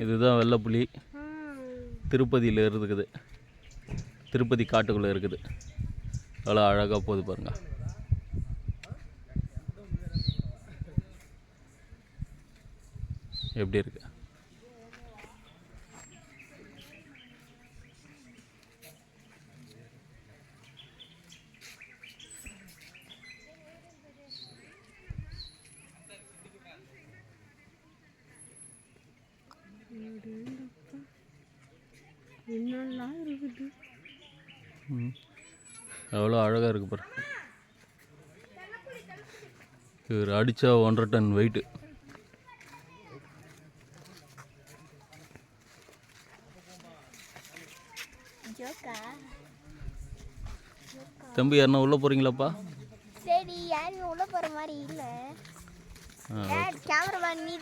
இதுதான் வெள்ளைப்புலி. திருப்பதியில் இருக்குது. திருப்பதி காட்டுக்குள்ளே இருக்குது. அவ்வளோ அழகாக போகுது பாருங்க. எப்படி இருக்கு? என்னெல்லாம் இருக்குது. எவ்வளோ அழகாக இருக்குது பாரு. இவர் அடித்தா 1.5 டன் வெயிட்டு. தம்பி யாருன்னா உள்ளே போகிறீங்களாப்பா? சரி, யாரும் உள்ளே போகிற மாதிரி இல்லை. கேமராமேன் நீ